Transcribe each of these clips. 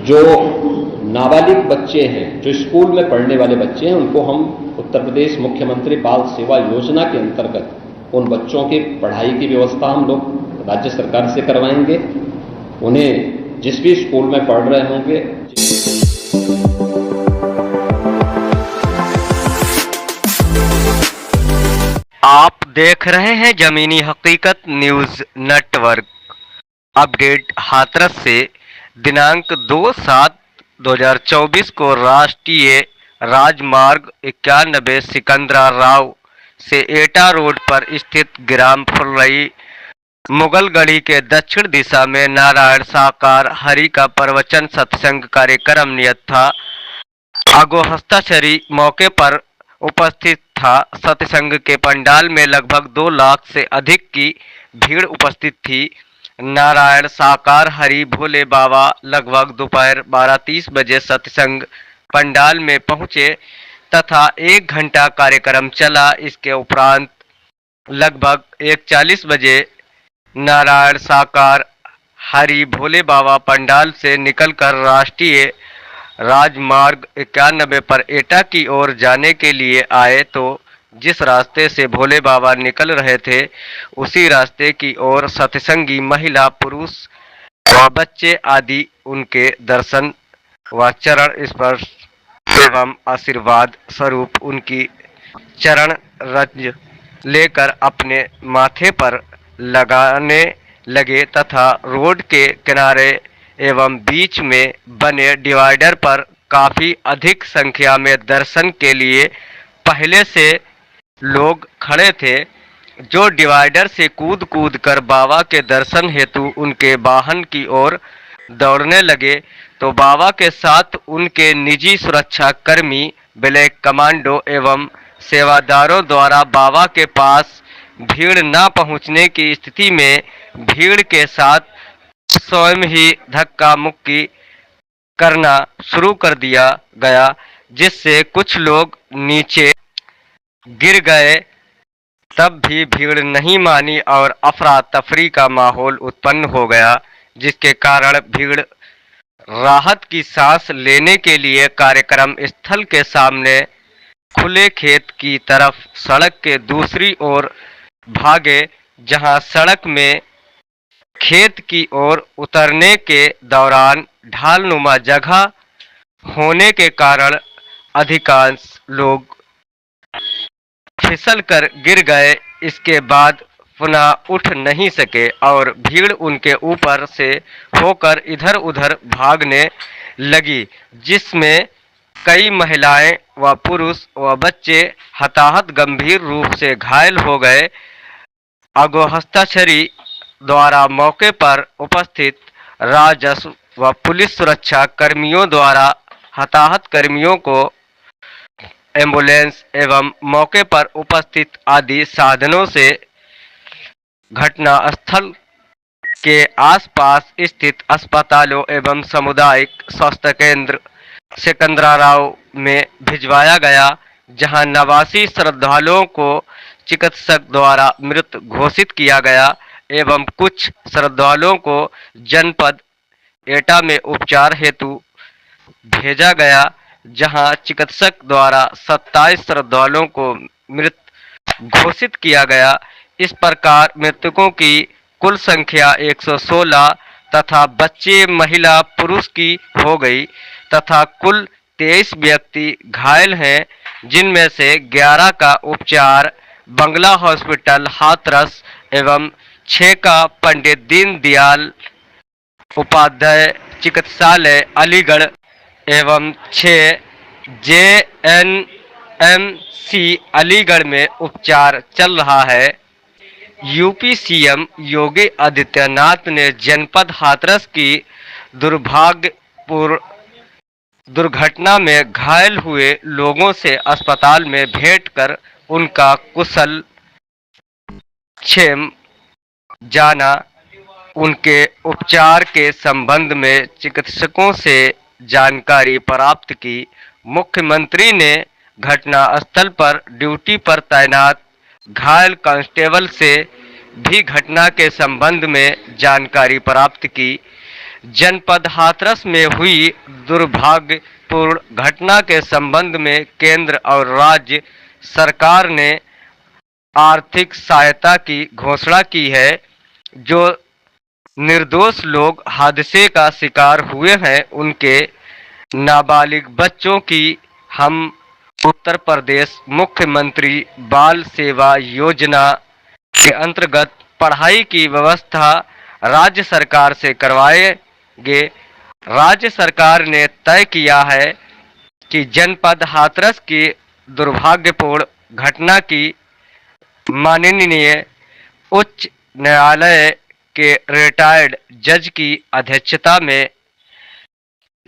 जो नाबालिग बच्चे हैं, जो स्कूल में पढ़ने वाले बच्चे हैं, उनको हम उत्तर प्रदेश मुख्यमंत्री बाल सेवा योजना के अंतर्गत उन बच्चों की पढ़ाई की व्यवस्था हम लोग राज्य सरकार से करवाएंगे। उन्हें जिस भी स्कूल में पढ़ रहे होंगे, आप देख रहे हैं जमीनी हकीकत न्यूज नेटवर्क। अपडेट हाथरस से दिनांक 2/7/2024 को राष्ट्रीय राजमार्ग 91 सिकंदराराव से एटा रोड पर स्थित ग्राम फुलरई मुगलगढ़ी के दक्षिण दिशा में नारायण साकार हरि का प्रवचन सत्संग कार्यक्रम नियत था। आगो हस्ताक्षरी मौके पर उपस्थित था। सत्संग के पंडाल में लगभग 2 लाख से अधिक की भीड़ उपस्थित थी। नारायण साकार हरि भोले बाबा लगभग दोपहर 12:30 बजे सत्संग पंडाल में पहुंचे तथा 1 घंटा कार्यक्रम चला। इसके उपरांत लगभग 1:40 बजे नारायण साकार हरि भोले बाबा पंडाल से निकलकर राष्ट्रीय राजमार्ग 91 पर एटा की ओर जाने के लिए आए तो जिस रास्ते से भोले बाबा निकल रहे थे उसी रास्ते की ओर सत्संगी महिला, पुरुष व बच्चे आदि उनके दर्शन व चरण स्पर्श एवं आशीर्वाद स्वरूप उनकी चरण रज लेकर अपने माथे पर लगाने लगे तथा रोड के किनारे एवं बीच में बने डिवाइडर पर काफी अधिक संख्या में दर्शन के लिए पहले से लोग खड़े थे, जो डिवाइडर से कूद कूद कर बाबा के दर्शन हेतु उनके वाहन की ओर दौड़ने लगे तो बाबा के साथ उनके निजी सुरक्षा कर्मी, ब्लैक कमांडो एवं सेवादारों द्वारा बाबा के पास भीड़ न पहुंचने की स्थिति में भीड़ के साथ स्वयं ही धक्का मुक्की करना शुरू कर दिया गया, जिससे कुछ लोग नीचे गिर गए। तब भी भीड़ नहीं मानी और अफरा तफरी का माहौल उत्पन्न हो गया, जिसके कारण भीड़ राहत की सांस लेने के लिए कार्यक्रम स्थल के सामने खुले खेत की तरफ सड़क के दूसरी ओर भागे, जहां सड़क में खेत की ओर उतरने के दौरान ढालनुमा जगह होने के कारण अधिकांश लोग फिसल कर गिर गए। इसके बाद पुनः उठ नहीं सके और भीड़ उनके ऊपर से होकर इधर उधर भागने लगी, जिसमें कई महिलाएं व पुरुष व बच्चे हताहत गंभीर रूप से घायल हो गए। आगो हस्ताक्षरी द्वारा मौके पर उपस्थित राजस्व व पुलिस सुरक्षा कर्मियों द्वारा हताहत कर्मियों को एम्बुलेंस एवं मौके पर उपस्थित आदि साधनों से घटना स्थल के आसपास स्थित अस्पतालों एवं सामुदायिक स्वास्थ्य केंद्र सिकंदराराव में भिजवाया गया, जहां 89 श्रद्धालुओं को चिकित्सक द्वारा मृत घोषित किया गया एवं कुछ श्रद्धालुओं को जनपद एटा में उपचार हेतु भेजा गया, जहां चिकित्सक द्वारा 27 श्रद्धालुओं को मृत घोषित किया गया। इस प्रकार मृतकों की कुल संख्या 116 तथा बच्चे, महिला, पुरुष की हो गई तथा कुल 23 व्यक्ति घायल हैं, जिनमें से 11 का उपचार बंगला हॉस्पिटल हाथरस एवं 6 का पंडित दीनदयाल उपाध्याय चिकित्सालय अलीगढ़ एवं 6 JNMC अलीगढ़ में उपचार चल रहा है। यूपी सीएम योगी आदित्यनाथ ने जनपद हाथरस की दुर्भाग्यपूर्ण दुर्घटना में घायल हुए लोगों से अस्पताल में भेंट कर उनका कुशल क्षेम जाना। उनके उपचार के संबंध में चिकित्सकों से जानकारी प्राप्त की। मुख्यमंत्री ने घटना स्थल पर ड्यूटी पर तैनात घायल कांस्टेबल से भी घटना के संबंध में जानकारी प्राप्त की। जनपद हाथरस में हुई दुर्भाग्यपूर्ण घटना के संबंध में केंद्र और राज्य सरकार ने आर्थिक सहायता की घोषणा की है। जो निर्दोष लोग हादसे का शिकार हुए हैं उनके नाबालिग बच्चों की हम उत्तर प्रदेश मुख्यमंत्री बाल सेवा योजना के अंतर्गत पढ़ाई की व्यवस्था राज्य सरकार से करवाएंगे। राज्य सरकार ने तय किया है कि जनपद हाथरस की दुर्भाग्यपूर्ण घटना की माननीय उच्च न्यायालय के रिटायर्ड जज की अध्यक्षता में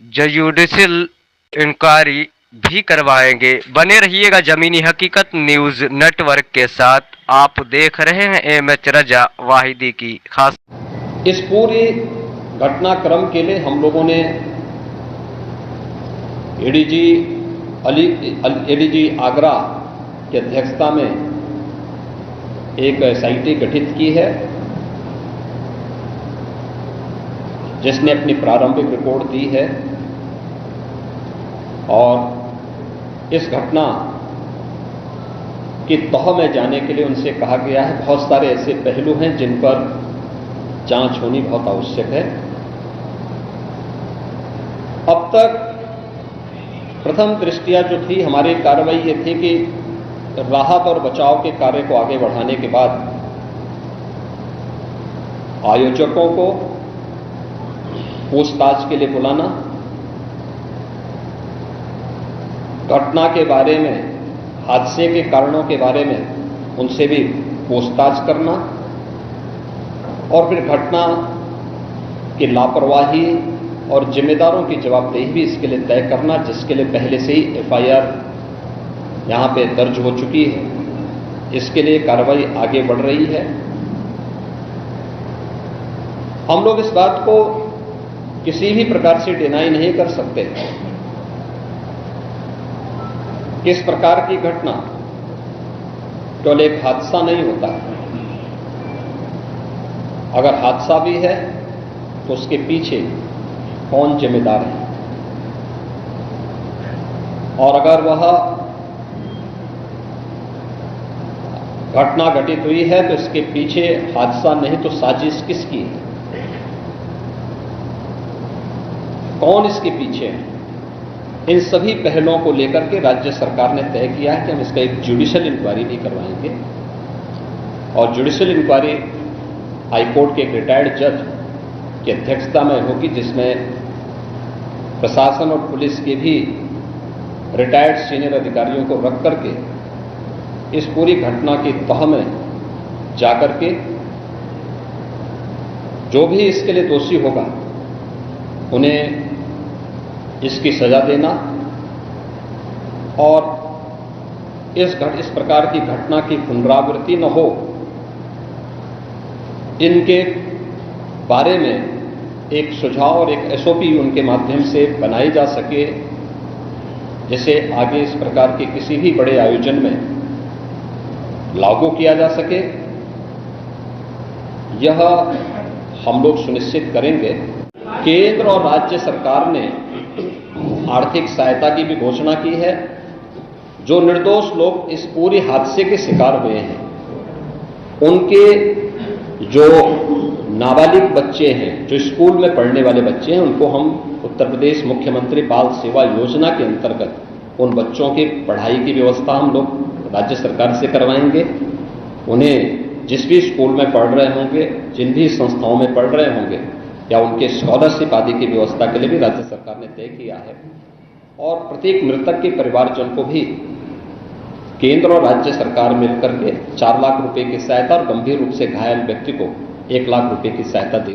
जुडिशियल इंक्वायरी भी करवाएंगे। बने रहिएगा जमीनी हकीकत न्यूज नेटवर्क के साथ। आप देख रहे हैं एमएच रजा वाहिदी की खास। इस पूरी घटनाक्रम के लिए हम लोगों ने एडीजी आगरा की अध्यक्षता में एक एसआईटी गठित की है, जिसने अपनी प्रारंभिक रिपोर्ट दी है और इस घटना की तह में जाने के लिए उनसे कहा गया है। बहुत सारे ऐसे पहलू हैं जिन पर जांच होनी बहुत आवश्यक है। अब तक प्रथम दृष्टया जो थी हमारी कार्रवाई ये थी कि राहत और बचाव के कार्य को आगे बढ़ाने के बाद आयोजकों को पूछताछ के लिए बुलाना, घटना के बारे में, हादसे के कारणों के बारे में उनसे भी पूछताछ करना और फिर घटना की लापरवाही और जिम्मेदारों की जवाबदेही भी इसके लिए तय करना, जिसके लिए पहले से ही एफआईआर यहां पे दर्ज हो चुकी है। इसके लिए कार्रवाई आगे बढ़ रही है। हम लोग इस बात को किसी भी प्रकार से डिनाई नहीं कर सकते। इस प्रकार की घटना केवल एक हादसा नहीं होता। अगर हादसा भी है तो उसके पीछे कौन जिम्मेदार है, और अगर वह घटना घटित हुई है तो इसके पीछे हादसा नहीं तो साजिश किसकी है, कौन इसके पीछे है, इन सभी पहलुओं को लेकर के राज्य सरकार ने तय किया है कि हम इसका एक जुडिशियल इंक्वायरी भी करवाएंगे। और जुडिशियल इंक्वायरी हाईकोर्ट के एक रिटायर्ड जज की अध्यक्षता में होगी, जिसमें प्रशासन और पुलिस के भी रिटायर्ड सीनियर अधिकारियों को रख करके इस पूरी घटना की तह में जाकर के जो भी इसके लिए दोषी होगा उन्हें इसकी सजा देना और इस प्रकार की घटना की पुनरावृत्ति न हो, इनके बारे में एक सुझाव और एक एसओपी उनके माध्यम से बनाई जा सके, जिसे आगे इस प्रकार के किसी भी बड़े आयोजन में लागू किया जा सके। यह हम लोग सुनिश्चित करेंगे। केंद्र और राज्य सरकार ने आर्थिक सहायता की भी घोषणा की है। जो निर्दोष लोग इस पूरे हादसे के शिकार हुए हैं, उनके जो नाबालिग बच्चे हैं, जो स्कूल में पढ़ने वाले बच्चे हैं, उनको हम उत्तर प्रदेश मुख्यमंत्री बाल सेवा योजना के अंतर्गत उन बच्चों की पढ़ाई की व्यवस्था हम लोग राज्य सरकार से करवाएंगे। उन्हें जिस भी स्कूल में पढ़ रहे होंगे, जिन भी संस्थाओं में पढ़ रहे होंगे, या उनके स्कॉलरशिप आदि की व्यवस्था के लिए भी राज्य सरकार ने तय किया है। और प्रत्येक मृतक के परिवारजन को भी केंद्र और राज्य सरकार मिलकर के 4 लाख रुपए की सहायता और गंभीर रूप से घायल व्यक्ति को 1 लाख रुपए की सहायता दी।